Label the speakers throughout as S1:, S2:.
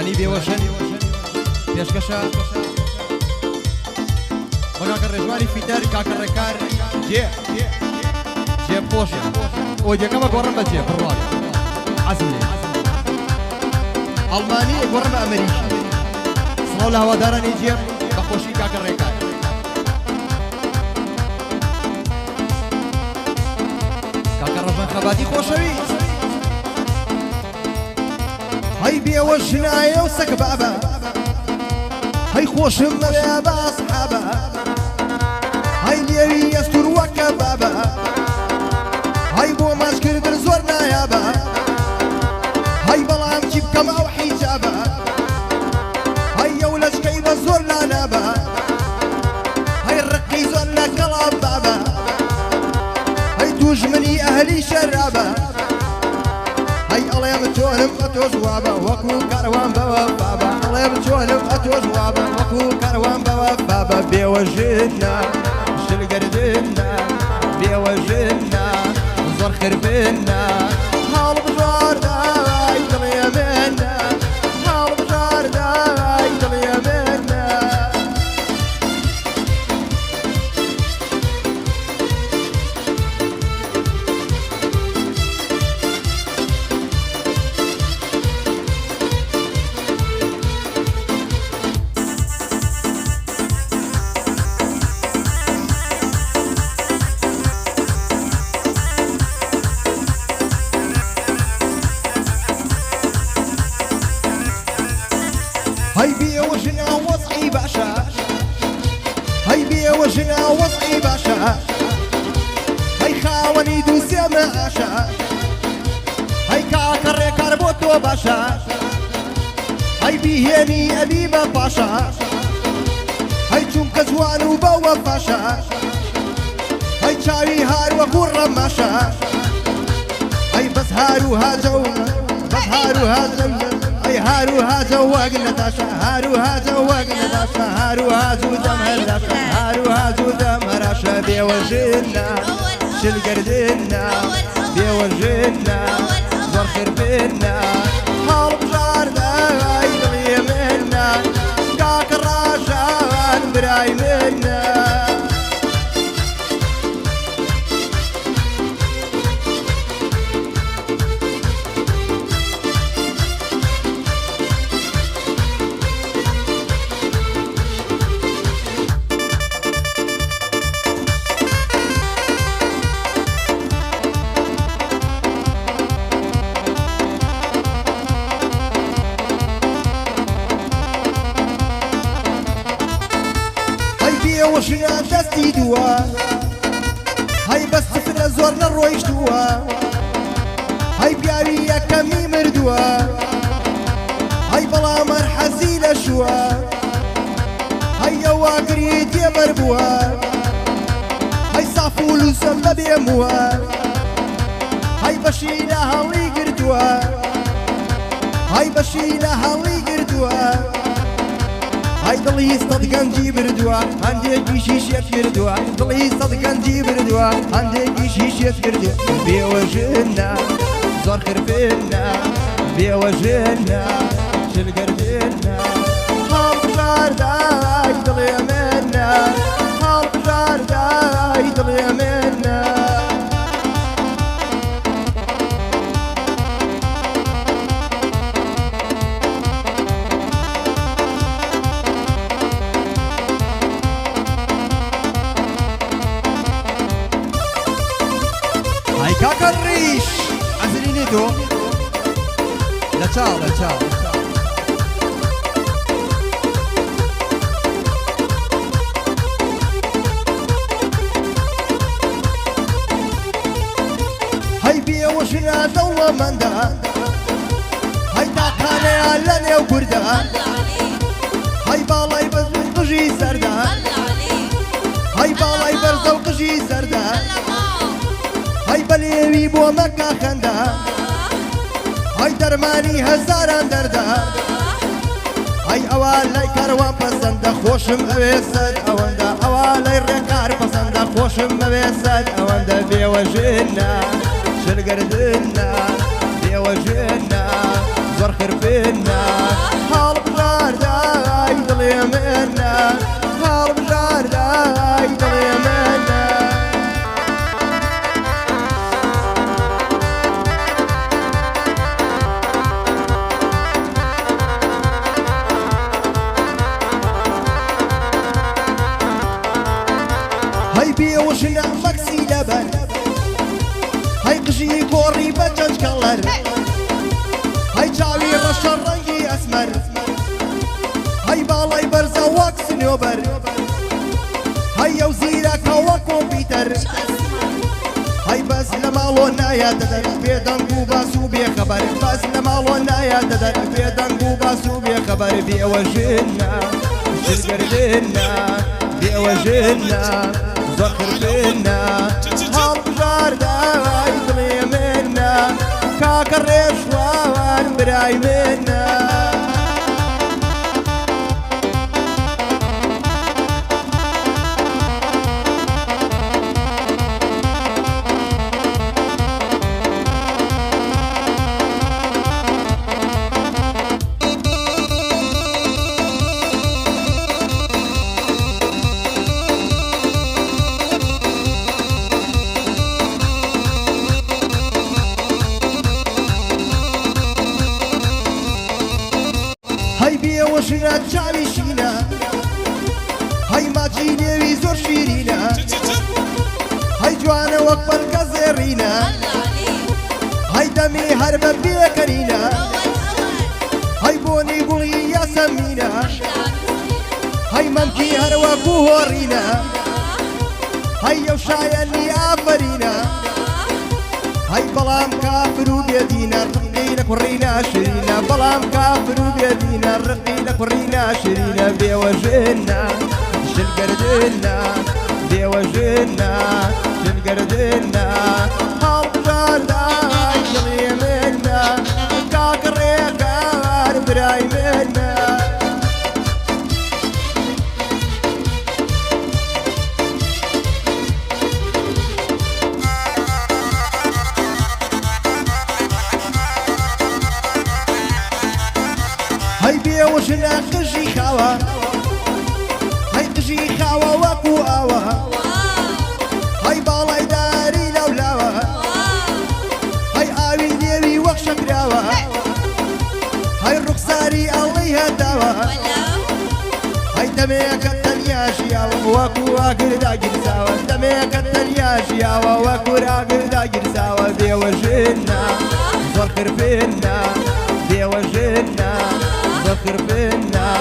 S1: گۆرانی بێوەشن پێشکەشە بە کاکە ڕێژوانی فیدەر کاکە ڕێکار جێ پۆشە ئۆدیەکەمە گۆڕم بە جێ بڕوان عەزم لێ ئەڵمانی گۆڕم بە ئەمریکی سڵاو لە هەوادارانی جێ بە خۆشی کاکە ڕێکار کاکە ڕەژان خەباتی خۆشەویست هەی بێوەژنایە و سەگ بابە هەی خۆشم بەبێ بە ئەسحابە هەی لێوی ئەستور وەکە بابە هەی بۆ ماچکردن زۆر نایابە هەی بەڵام چی بکەم ئەو حیجابە هەی ئەو لەچکەی بە زۆر لانابە هەی ڕقی زۆر لە گەڵاب بابە هەی دوژمنی ئەهلی شەرابە هەی ئەڵێم چۆنم بە تۆ جوابە وەکو کاروان بەوە بابە ئەڵێم چۆنم بە تۆ جوابە وەکو کاروان بەوە بابە بێوەژنە شلگردنە بێوەژنە زۆر خربنە هەڵ بژاردە ئای دڵێ منە هەڵ بژاردە ئای دڵێ منە هەی بێوەژنە وەزعی باشە هەی بێوەژنە وەزعی باشە هەی خاوەنی دووسێ مەعاشە هەی کاکە ڕێکار بۆ تۆ باشە هەی بیهێنی ئەبی بە پاشە هەی چونکە جوان و بەوە پاشە هەی چاوی هار وەکو ڕەماشە هەی بەس هار و هاجە و بەس هار و هاجە هەی هار و هاجە وەک نەتاشە هار و هاجە وەک نەتاشە هار و هاج و دەم هەرداشە هار و هاج و دەم هەراشە بێوەژنە شلگردنە بێوەژنە زۆر خربنە هەڵ بژاردە ئای دڵێ منە کاکە ڕەژان برای منە بێوەژنە دەستی دووە هەی بەس سفرە زۆر نەڕۆیشتووە هەی پیاوی یەکەمی مردووە هەی بەڵام هەر حەزی لە شووە هەی ئەواگری تێبەر بووە هەی ساف و لوسەم بەبێمووە هەی بەشی لە هەڵی گرتووە هەی بەشی لە هەڵی گرتووە هەی دڵی سەد گەنجی بردووە هەندێکیشی شێت کردووە دڵی سەد گەنجی بردووە هەندێکیشی شێت کردووە بێوەژنە زۆر خربنە بێوەژنە شلگردنە هەڵ بژاردە ئای دڵێ منە هەڵ بژاردە ئای دڵێ منە هەی کاکە ڕیش عەزری لێ تۆ لە چاو لە چاو هەی بێوەژنە دەوڵەمەندە هەی تاقانەیە لە نێو کوردە هەی باڵای بەرز و قژی سەردە هەی باڵای بەرزە و قژی سەردە هەی بەلێوی بۆ مەکە خەندە هەی دەرمانی هەزاران دەردە هەی ئەوە لای کاروان پەسەندە خۆشم ئەوێ سەد ئەوەندە ئەوە لای ڕێکار پەسەندە خۆشم ئەوێ سەد ئەوەندە بێوەژنە شلگردنە بێوەژنە زۆر خربنە وشنا مكسي لبن هاي قشي كوري بجج كلر هاي جاوي رش الرنجي اسمر هاي بالاي برزا واكس نوبر هاي وزيرك هوا كمبيوتر هاي بس لمالو نايا تدر بيدنقو باسو بخبر بس لمالو نايا تدر بيدنقو باسو بخبر بيوجهنا شلقردنا بيوجهنا زخر بينا هالبجار داي طلي منا كاكر ريشوان براي منا هاي بيا وشنا تشعبي شينا هاي ما تجيني ويزور شيرينا هاي جوانا وقبل كزيرينا هاي دمي هربا بيكرينا هاي بوني قولي يا سمينا هاي ممكي هروا كوهورينا هاي يوشايا اللي آفرينا هاي بلام كافر وبيدينا رقينا كورينا شرينا بلام كافر وبيدينا رقينا كورينا شرينا بيوجهنا شلقردنا بيوجهنا شلقردنا هالبجار داي شلي منا كاكر ريكار براي منا هاي بيا وشنا قشي خاوة هاي قشي خاوة وكو آوة هاي بالاي داري لولاوة هاي آوي ديوي وخشك راوة هاي الرخصاري عليها داوة هاي دميك التنياشي وكو آقر دا جرساوة دميك التنياشي وكو آقر دا جرساوة بيا وشنا زرخر فينا بيا وشنا زخر بينا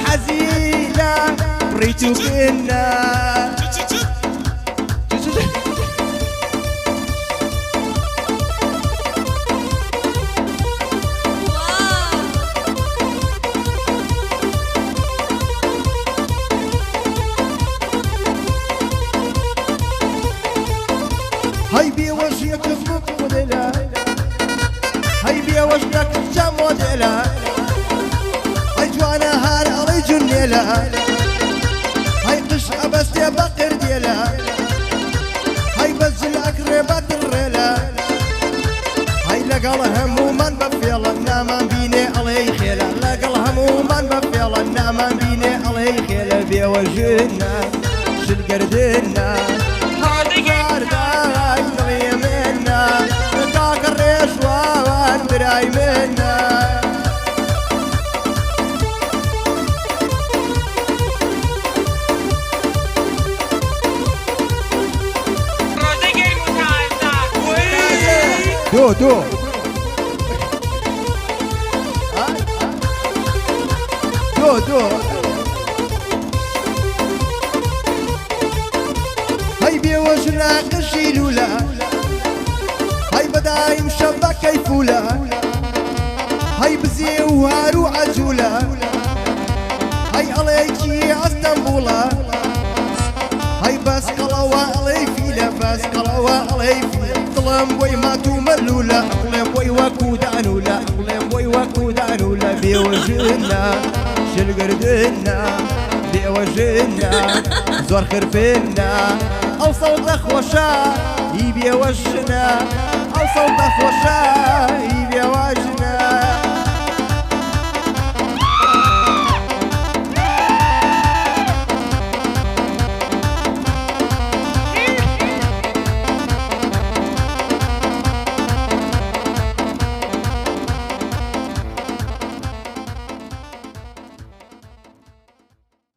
S1: حزينة ريتو بينا هاي بيا وجهك فوق موديلا هاي بيا وجهك جا موديلا جوانا هار علي جنيلا هاي قش أبس يا بقر ديلا هاي بزل أقربات الريلا هاي لقال همومان بفيلا نامان بيني علي خيلا لقال همومان بفيلا نامان بيني علي خيلا بيوجهنا شلقردنا هالبجار داي طلي منا كاكر ريشوان براي منا دو هاي بيا وجنا قشي لولا هاي بدايم شبك كيفولا هاي بزي وهارو عجولا هاي عليكي اسطنبولا هاي بس قلوا علي فيلا بس قلوا علي فيلا ظلم بوي ما تملولا ظلم بوي وكودانولا ظلم بوي وكودانولا بيوجهنا شلقردنا بيوجهنا زور خرفنا او صوت اخوشا يبي وشنا او صوت اخوشا يبي وجهنا